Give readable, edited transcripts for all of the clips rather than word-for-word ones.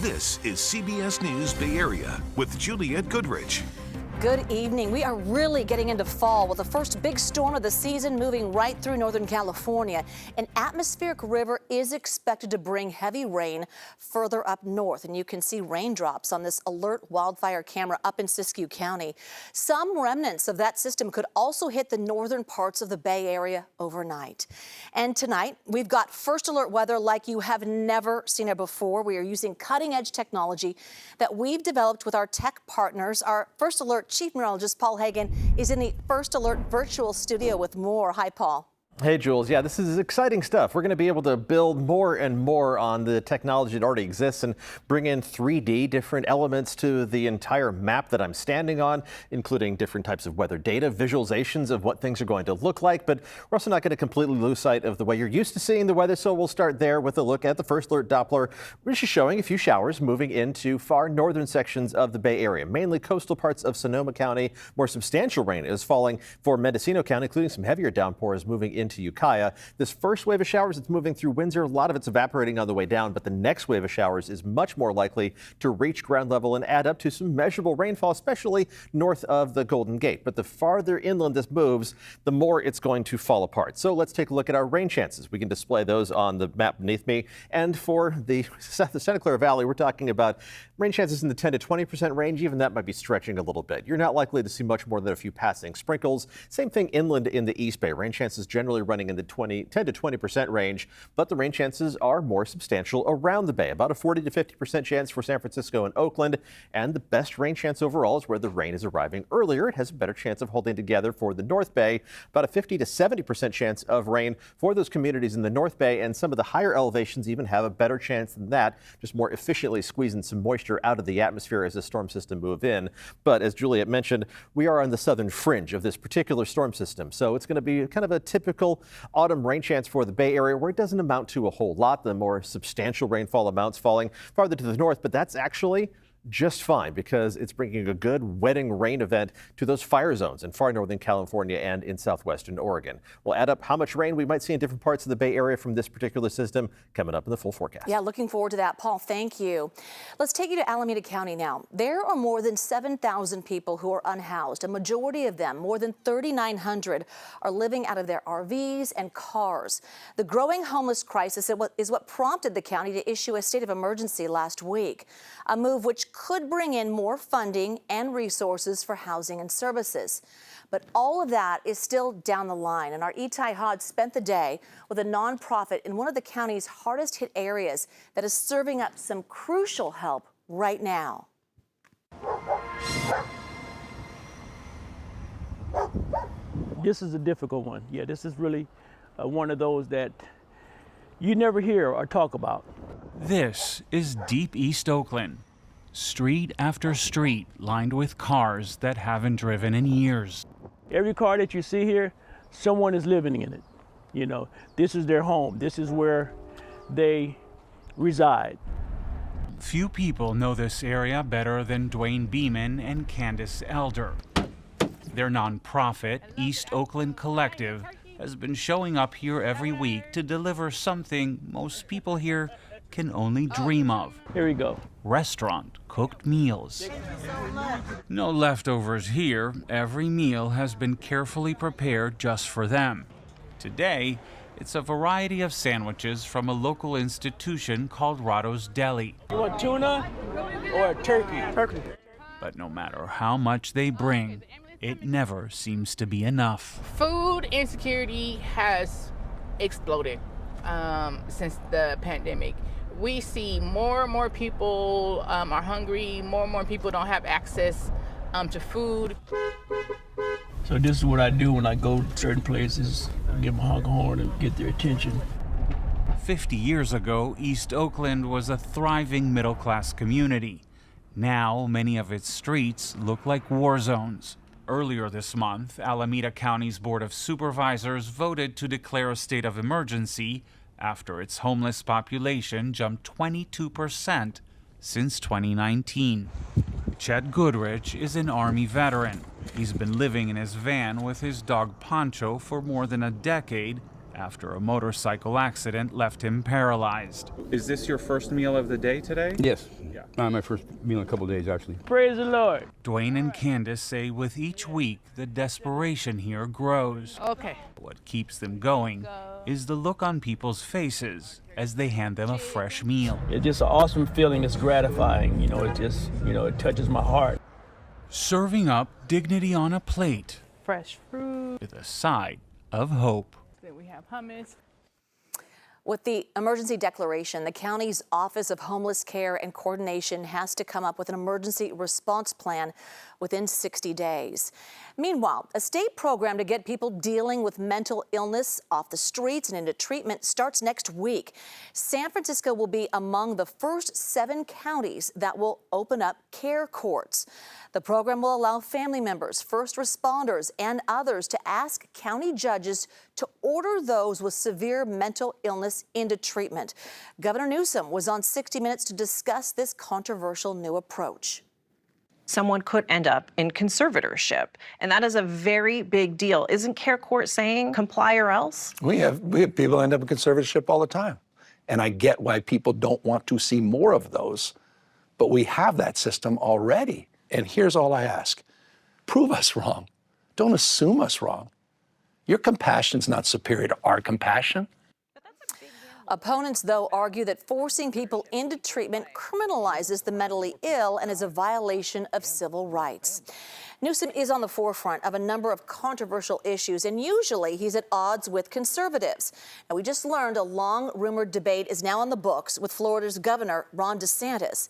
This is CBS News Bay Area with Juliette Goodrich. Good evening. We are really getting into fall with the first big storm of the season moving right through Northern California. An atmospheric river is expected to bring heavy rain further up north, and you can see raindrops on this alert wildfire camera up in Siskiyou County. Some remnants of that system could also hit the northern parts of the Bay Area overnight. And tonight, we've got first alert weather like you have never seen it before. We are using cutting-edge technology that we've developed with our tech partners. Our first alert Chief Meteorologist Paul Hagan is in the First Alert virtual studio with more. Hi, Paul. Hey, Jules. Yeah, this is exciting stuff. We're going to be able to build more and more on the technology that already exists and bring in 3D, different elements to the entire map that I'm standing on, including different types of weather data, visualizations of what things are going to look like. But we're also not going to completely lose sight of the way you're used to seeing the weather. So we'll start there with a look at the First Alert Doppler, which is showing a few showers moving into far northern sections of the Bay Area, mainly coastal parts of Sonoma County. More substantial rain is falling for Mendocino County, including some heavier downpours moving into Ukiah. This first wave of showers that's moving through Windsor, a lot of it's evaporating on the way down, but the next wave of showers is much more likely to reach ground level and add up to some measurable rainfall, especially north of the Golden Gate. But the farther inland this moves, the more it's going to fall apart. So let's take a look at our rain chances. We can display those on the map beneath me. And for the Santa Clara Valley, we're talking about rain chances in the 10 to 20% range. Even that might be stretching a little bit. You're not likely to see much more than a few passing sprinkles. Same thing inland in the East Bay. Rain chances generally running in the 10 to 20% range, but the rain chances are more substantial around the Bay. About a 40 to 50% chance for San Francisco and Oakland. And the best rain chance overall is where the rain is arriving earlier. It has a better chance of holding together for the North Bay. About a 50 to 70% chance of rain for those communities in the North Bay, and some of the higher elevations even have a better chance than that, just more efficiently squeezing some moisture out of the atmosphere as the storm system move in. But as Juliette mentioned, we are on the southern fringe of this particular storm system, so it's going to be kind of a typical autumn rain chance for the Bay Area, where it doesn't amount to a whole lot. The more substantial rainfall amounts falling farther to the north, but that's actually just fine because it's bringing a good wetting rain event to those fire zones in far northern California and in southwestern Oregon. We'll add up how much rain we might see in different parts of the Bay Area from this particular system coming up in the full forecast. Yeah, looking forward to that, Paul. Thank you. Let's take you to Alameda County now. There are more than 7,000 people who are unhoused. A majority of them, more than 3,900, are living out of their RVs and cars. The growing homeless crisis is what prompted the county to issue a state of emergency last week, a move which could bring in more funding and resources for housing and services. But all of that is still down the line, and our Itai Hodge spent the day with a nonprofit in one of the county's hardest hit areas that is serving up some crucial help right now. This is a difficult one. Yeah, this is really one of those that you never hear or talk about. This is deep East Oakland. Street after street lined with cars that haven't driven in years. Every car that you see here, someone is living in it. You know, this is their home. This is where they reside. Few people know this area better than Dwayne Beeman and Candace Elder. Their nonprofit, East Oakland Collective, has been showing up here every week to deliver something most people here can only dream of. Here we go. Restaurant cooked meals. No leftovers here. Every meal has been carefully prepared just for them. Today, it's a variety of sandwiches from a local institution called Ratto's Deli. You want tuna or turkey? Turkey. But no matter how much they bring, it never seems to be enough. Food insecurity has exploded since the pandemic. We see more and more people are hungry, more and more people don't have access to food. So this is what I do when I go to certain places, give them a honk horn and get their attention. 50 years ago, East Oakland was a thriving middle-class community. Now, many of its streets look like war zones. Earlier this month, Alameda County's Board of Supervisors voted to declare a state of emergency after its homeless population jumped 22% since 2019. Chet Goodrich is an Army veteran. He's been living in his van with his dog Poncho for more than a decade after a motorcycle accident left him paralyzed. Is this your first meal of the day today? Yes. My first meal in a couple of days, actually. Praise the Lord. Dwayne and Candace say with each week, the desperation here grows. Okay. What keeps them going is the look on people's faces as they hand them a fresh meal. It's just an awesome feeling. It's gratifying. You know, it just, it touches my heart. Serving up dignity on a plate Fresh fruit. with a side of hope. Then we have hummus. With the emergency declaration, the county's Office of Homeless Care and Coordination has to come up with an emergency response plan within 60 days. Meanwhile, a state program to get people dealing with mental illness off the streets and into treatment starts next week. San Francisco will be among the first 7 counties that will open up care courts. The program will allow family members, first responders, and others to ask county judges to order those with severe mental illness into treatment. Governor Newsom was on 60 Minutes to discuss this controversial new approach. Someone could end up in conservatorship, and that is a very big deal. Isn't care court saying comply or else? We have people end up in conservatorship all the time. And I get why people don't want to see more of those, but we have that system already. And here's all I ask. Prove us wrong. Don't assume us wrong. Your compassion's not superior to our compassion. Opponents, though, argue that forcing people into treatment criminalizes the mentally ill and is a violation of civil rights. Newsom is on the forefront of a number of controversial issues, and usually he's at odds with conservatives. Now, we just learned a long-rumored debate is now on the books with Florida's Governor Ron DeSantis.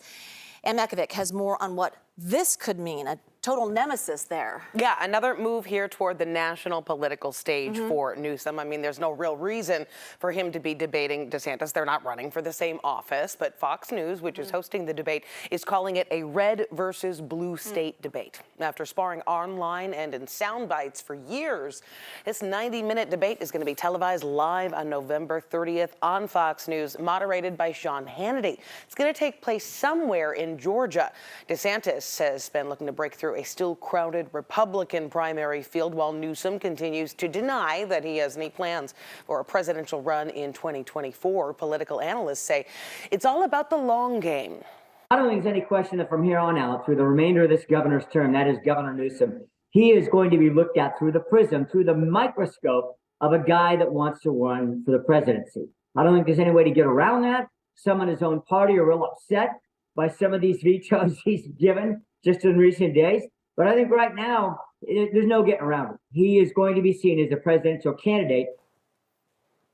Ann Makovic has more on what this could mean, a total nemesis there. Yeah, another move here toward the national political stage for Newsom. I mean, there's no real reason for him to be debating DeSantis. They're not running for the same office, but Fox News, which is hosting the debate, is calling it a red versus blue state debate. After sparring online and in sound bites for years, this 90-minute debate is going to be televised live on November 30th on Fox News, moderated by Sean Hannity. It's going to take place somewhere in Georgia. DeSantis has been looking to break through a still crowded Republican primary field, while Newsom continues to deny that he has any plans for a presidential run in 2024. Political analysts say it's all about the long game. I don't think there's any question that from here on out, through the remainder of this governor's term, that is Governor Newsom, he is going to be looked at through the prism, through the microscope of a guy that wants to run for the presidency. I don't think there's any way to get around that. Some in his own party are real upset by some of these vetoes he's given just in recent days. But I think right now, there's no getting around it. He is going to be seen as a presidential candidate.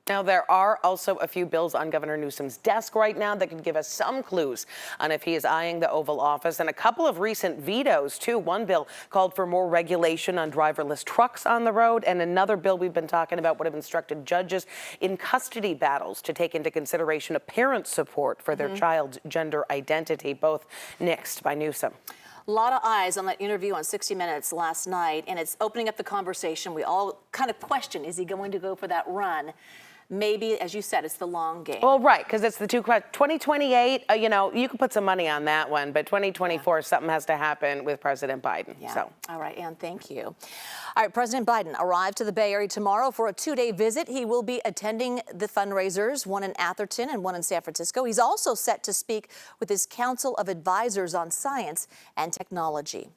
Now, there are also a few bills on Governor Newsom's desk right now that could give us some clues on if he is eyeing the Oval Office, and a couple of recent vetoes, too. One bill called for more regulation on driverless trucks on the road, and another bill we've been talking about would have instructed judges in custody battles to take into consideration a parent's support for their child's gender identity, both nixed by Newsom. A lot of eyes on that interview on 60 Minutes last night, and it's opening up the conversation. We all kind of question, is he going to go for that run? Maybe, as you said, it's the long game. Well, right, because it's the 2028, you can put some money on that one, but 2024, something has to happen with President Biden. Yeah. So. All right, Ann, thank you. All right, President Biden arrived to the Bay Area tomorrow for a 2-day visit. He will be attending the fundraisers, one in Atherton and one in San Francisco. He's also set to speak with his Council of Advisors on Science and Technology.